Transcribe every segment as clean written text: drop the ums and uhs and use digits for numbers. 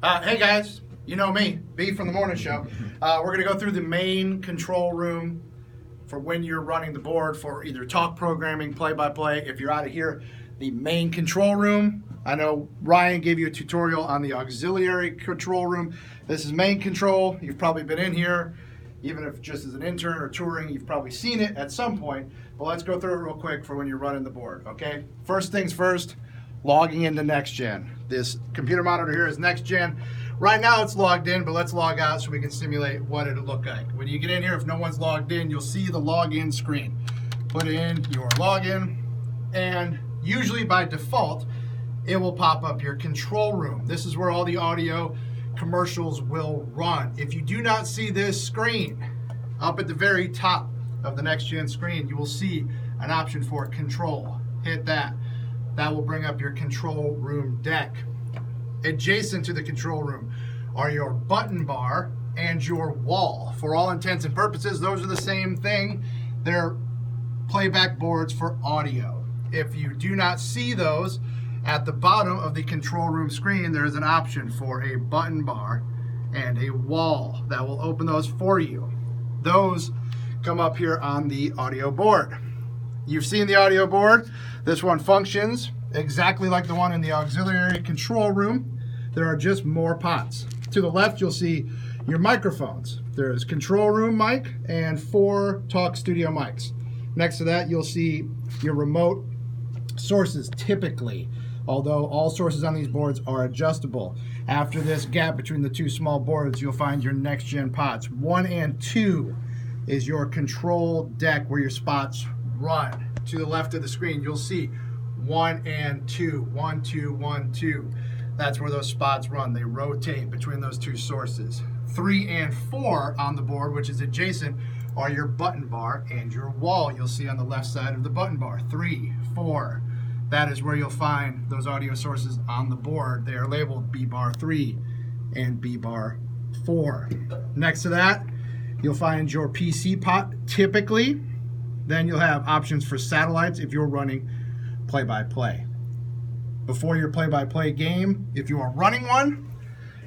Hey guys, you know me, B from the morning show. We're going to go through the main control room for when you're running the board for either talk programming, play-by-play. If you're out of here, the main control room. I know Ryan gave you a tutorial on the auxiliary control room. This is main control. You've probably been in here, even if just as an intern or touring, you've probably seen it at some point. But let's go through it real quick for when you're running the board, okay? First things first, logging into NextGen. This computer monitor here is NextGen. Right now it's logged in, but let's log out so we can simulate what it'll look like. When you get in here, if no one's logged in, you'll see the login screen. Put in your login, and usually by default, it will pop up your control room. This is where all the audio commercials will run. If you do not see this screen, up at the very top of the NextGen screen, you will see an option for control. Hit that. That will bring up your control room deck. Adjacent to the control room are your button bar and your wall. For all intents and purposes, those are the same thing. They're playback boards for audio. If you do not see those, at the bottom of the control room screen, there is an option for a button bar and a wall that will open those for you. Those come up here on the audio board. You've seen the audio board. This one functions exactly like the one in the auxiliary control room. There are just more pots. To the left, you'll see your microphones. There's control room mic and 4 talk studio mics. Next to that, you'll see your remote sources typically, although all sources on these boards are adjustable. After this gap between the 2 small boards, you'll find your NextGen pots. 1 and 2 is your control deck where your spots run. To the left of the screen, you'll see 1 and 2, 1, 2, 1, 2. That's where those spots run. They rotate between those 2 sources. 3 and 4 on the board, which is adjacent, are your button bar and your wall. You'll see on the left side of the button bar. 3, 4. That is where you'll find those audio sources on the board. They are labeled B bar 3 and B bar 4. Next to that, you'll find your PC pot typically. Then you'll have options for satellites if you're running play-by-play. Before your play-by-play game, if you are running one,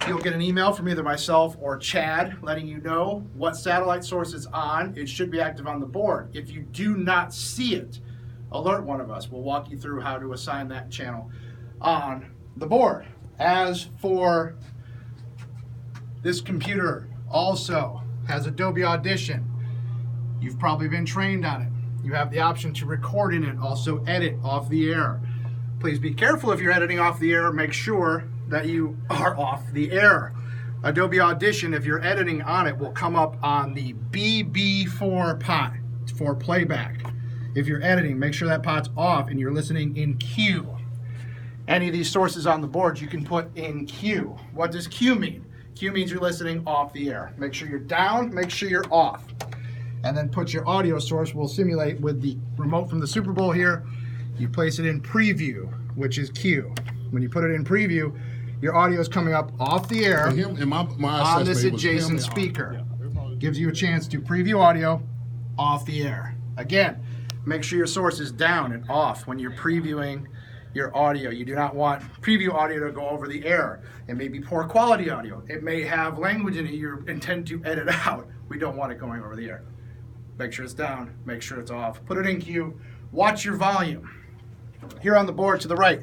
you'll get an email from either myself or Chad letting you know what satellite source is on. It should be active on the board. If you do not see it, alert one of us. We'll walk you through how to assign that channel on the board. As for this computer, also has Adobe Audition. You've probably been trained on it. You have the option to record in it, also edit off the air. Please be careful if you're editing off the air. Make sure that you are off the air. Adobe Audition, if you're editing on it, will come up on the BB4 pot for playback. If you're editing, make sure that pot's off and you're listening in queue. Any of these sources on the board you can put in queue. What does queue mean? Queue means you're listening off the air. Make sure you're down, make sure you're off. And then put your audio source. We'll simulate with the remote from the Super Bowl here. You place it in preview, which is queue. When you put it in preview, your audio is coming up off the air on this adjacent speaker. Gives you a chance to preview audio off the air. Again, make sure your source is down and off when you're previewing your audio. You do not want preview audio to go over the air. It may be poor quality audio. It may have language in it you intend to edit out. We don't want it going over the air. Make sure it's down, make sure it's off. Put it in queue, watch your volume. Here on the board to the right,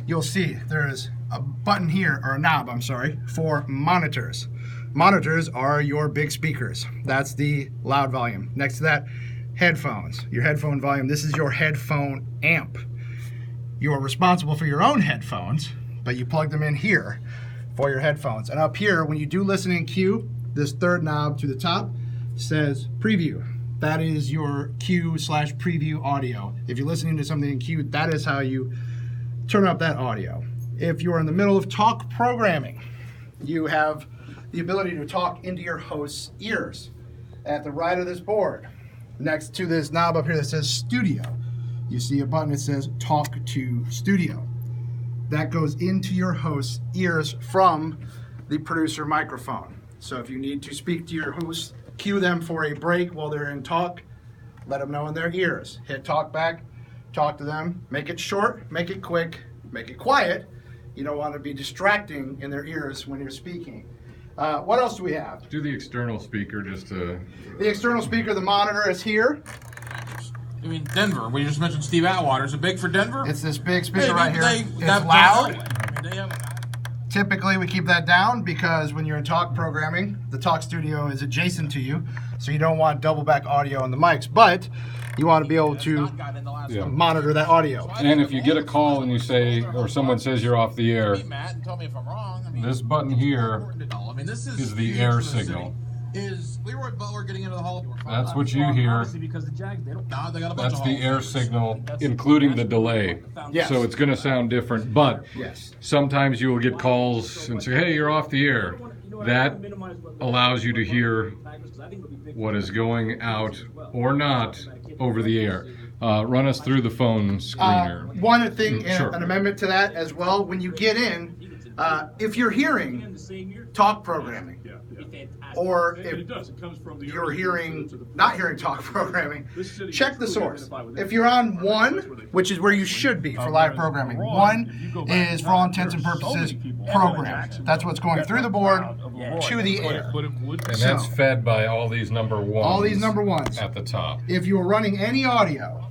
you'll see there is a button here, or a knob, I'm sorry, for monitors. Monitors are your big speakers. That's the loud volume. Next to that, headphones, your headphone volume. This is your headphone amp. You are responsible for your own headphones, but you plug them in here for your headphones. And up here, when you do listen in queue, this third knob to the top says preview. That is your queue/preview audio. If you're listening to something in queue, that is how you turn up that audio. If you're in the middle of talk programming, you have the ability to talk into your host's ears. At the right of this board, next to this knob up here that says studio, you see a button that says talk to studio. That goes into your host's ears from the producer microphone. So if you need to speak to your host, cue them for a break while they're in talk, let them know in their ears. Hit talk back, talk to them, make it short, make it quick, make it quiet, You don't want to be distracting in their ears when you're speaking. What else do we have? Do the external speaker just to... The external speaker, the monitor is here. I mean, Denver. We just mentioned Steve Atwater. Is it big for Denver? It's this big speaker right here. It's loud. loud. I mean, they have Typically, we keep that down because when you're in talk programming, the talk studio is adjacent to you, so you don't want double back audio on the mics, but you want to be able to monitor that audio. And if you get a call and you say, or someone says you're off the air, Matt, and tell me if I'm wrong. I mean, this button here I mean, this is the air signal. Is Leroy Butler getting into the Hall of Fame? That's what you hear. Because the Jags, they don't. Nah, they got a bunch That's of the air signal, including the delay. Yes. So it's going to sound different, but Yes. sometimes you will get calls and say, hey, you're off the air. That allows you to hear what is going out or not over the air. Run us through the phone screener. One thing, Sure. an amendment to that as well, when you get in, if you're hearing talk programming, or if you're not hearing talk programming, check the source. If you're on 1, which is where you should be for live programming, 1 is for all intents and purposes programmed. That's what's going through the board to the air. And that's fed by all these number ones. All these number ones. At the top. If you are running any audio,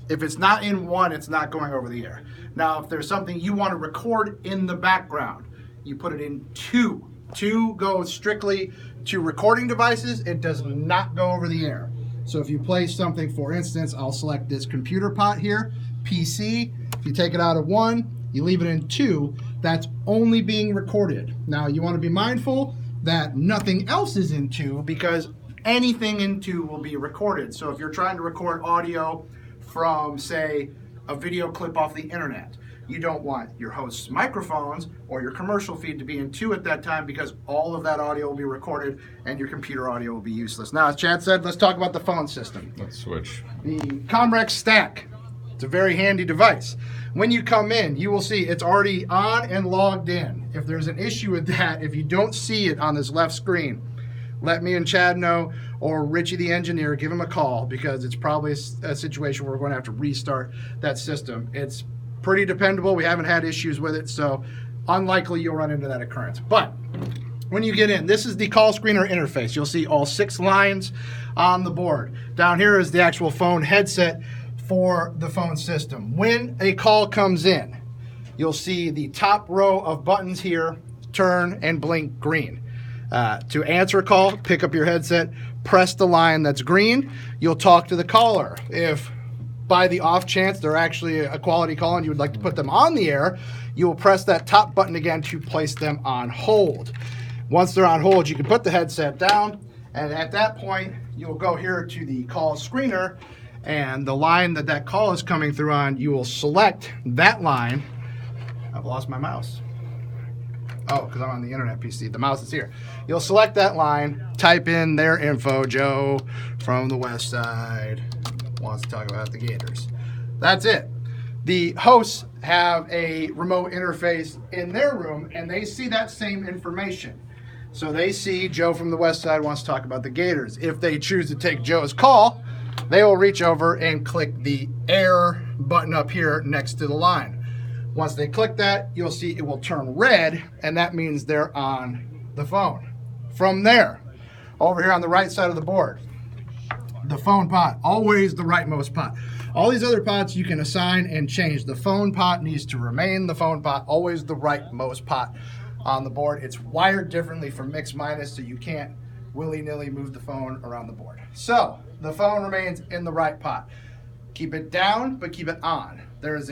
if it's not in 1, it's not going over the air. Now, if there's something you want to record in the background, you put it in 2. 2 goes strictly to recording devices. It does not go over the air. So if you play something, for instance, I'll select this computer pot here, PC. If you take it out of 1, you leave it in 2, that's only being recorded. Now, you want to be mindful that nothing else is in 2 because anything in 2 will be recorded. So if you're trying to record audio from, say, a video clip off the internet, you don't want your host's microphones or your commercial feed to be in 2 at that time because all of that audio will be recorded and your computer audio will be useless. Now, as Chad said, let's talk about the phone system. Let's switch. The Comrex Stack. It's a very handy device. When you come in, you will see it's already on and logged in. If there's an issue with that, if you don't see it on this left screen, let me and Chad know, or Richie the engineer, give him a call because it's probably a situation where we're going to have to restart that system. It's pretty dependable. We haven't had issues with it, so unlikely you'll run into that occurrence. But when you get in, this is the call screener interface. You'll see all 6 lines on the board. Down here is the actual phone headset for the phone system. When a call comes in, you'll see the top row of buttons here turn and blink green. To answer a call, pick up your headset, press the line that's green. You'll talk to the caller. If by the off chance they're actually a quality call and you would like to put them on the air, you will press that top button again to place them on hold. Once they're on hold, you can put the headset down, and at that point, you'll go here to the call screener, and the line that call is coming through on, you will select that line. I've lost my mouse. Oh, because I'm on the internet PC. The mouse is here. You'll select that line, type in their info, Joe from the West Side wants to talk about the Gators. That's it. The hosts have a remote interface in their room, and they see that same information. So they see Joe from the West Side wants to talk about the Gators. If they choose to take Joe's call, they will reach over and click the air button up here next to the line. Once they click that, you'll see it will turn red, and that means they're on the phone. From there, over here on the right side of the board, the phone pot, always the rightmost pot. All these other pots you can assign and change. The phone pot needs to remain the phone pot, always the rightmost pot on the board. It's wired differently from mix minus, so you can't willy-nilly move the phone around the board. So the phone remains in the right pot. Keep it down, but keep it on. There is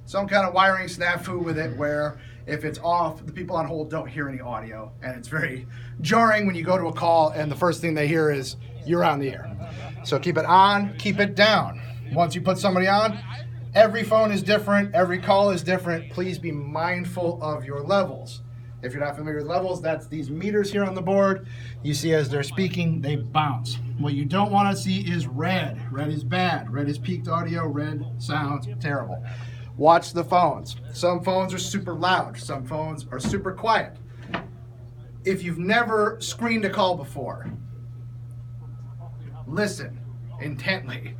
some kind of wiring snafu with it where if it's off, the people on hold don't hear any audio, and it's very jarring when you go to a call and the first thing they hear is you're on the air. So keep it on, keep it down. Once you put somebody on, every phone is different, every call is different. Please be mindful of your levels. If you're not familiar with levels, that's these meters here on the board. You see as they're speaking, they bounce. What you don't want to see is red. Red is bad. Red is peaked audio. Red sounds terrible. Watch the phones. Some phones are super loud. Some phones are super quiet. If you've never screened a call before, listen intently.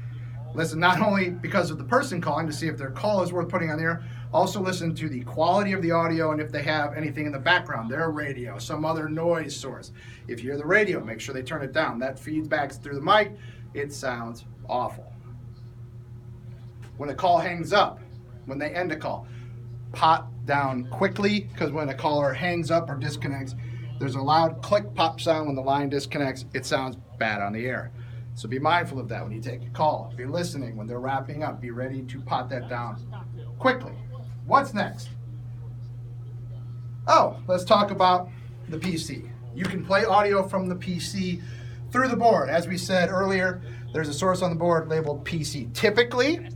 Listen not only because of the person calling to see if their call is worth putting on the air, Also listen to the quality of the audio and if they have anything in the background, their radio, some other noise source. If you hear the radio, make sure they turn it down. That feedback through the mic. It sounds awful. When a call hangs up, when they end a call, pot down quickly, because when a caller hangs up or disconnects, there's a loud click pop sound when the line disconnects. It sounds bad on the air. So be mindful of that when you take a call. Be listening when they're wrapping up. Be ready to pot that down quickly. What's next? Oh, let's talk about the PC. You can play audio from the PC through the board. As we said earlier, there's a source on the board labeled PC. Typically,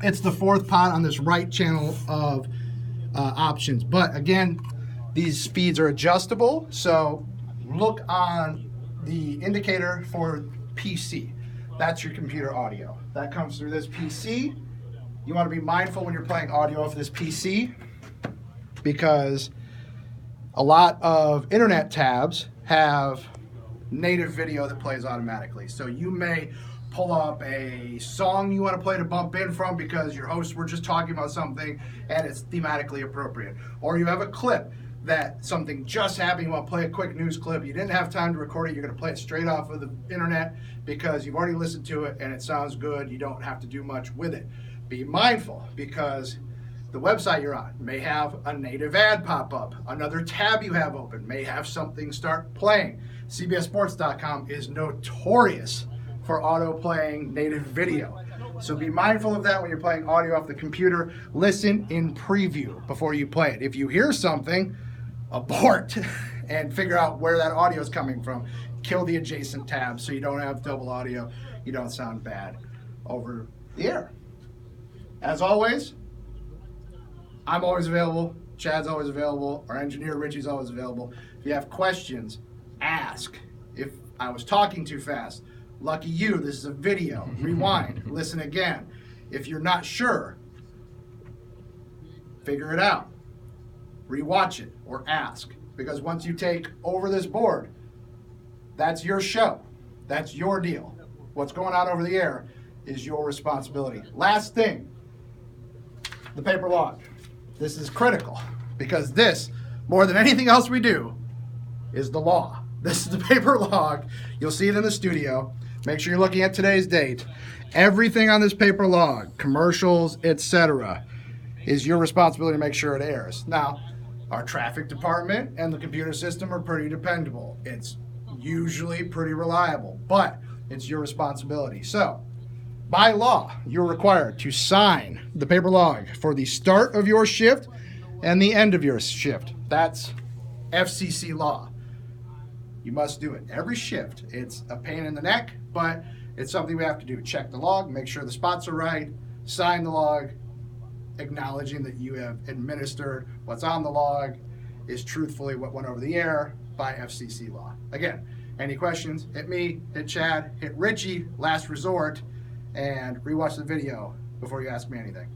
it's the fourth pot on this right channel of options. But again, these speeds are adjustable, so look on the indicator for PC. That's your computer audio. That comes through this PC. You want to be mindful when you're playing audio off this PC because a lot of internet tabs have native video that plays automatically. So you may pull up a song you want to play to bump in from because your hosts were just talking about something and it's thematically appropriate. Or you have a clip that something just happened, you want to play a quick news clip, you didn't have time to record it, you're going to play it straight off of the internet because you've already listened to it and it sounds good, you don't have to do much with it. Be mindful because the website you're on may have a native ad pop up, another tab you have open may have something start playing. CBSSports.com is notorious for auto playing native video. So be mindful of that when you're playing audio off the computer. Listen in preview before you play it. If you hear something, abort and figure out where that audio is coming from. Kill the adjacent tabs so you don't have double audio. You don't sound bad over the air. As always, I'm always available. Chad's always available. Our engineer Richie's always available. If you have questions, ask. If I was talking too fast, lucky you, this is a video. Rewind, listen again. If you're not sure, figure it out. Rewatch it or ask. Because once you take over this board, that's your show. That's your deal. What's going on over the air is your responsibility. Last thing, the paper log. This is critical because this, more than anything else we do, is the law. This is the paper log. You'll see it in the studio. Make sure you're looking at today's date. Everything on this paper log, commercials, etc., is your responsibility to make sure it airs. Now, our traffic department and the computer system are pretty dependable. It's usually pretty reliable, but it's your responsibility. So, by law, you're required to sign the paper log for the start of your shift and the end of your shift. That's FCC law. You must do it every shift. It's a pain in the neck, but it's something we have to do. Check the log, make sure the spots are right, sign the log, acknowledging that you have administered what's on the log is truthfully what went over the air by FCC law. Again, any questions, hit me, hit Chad, hit Richie, last resort, and rewatch the video before you ask me anything.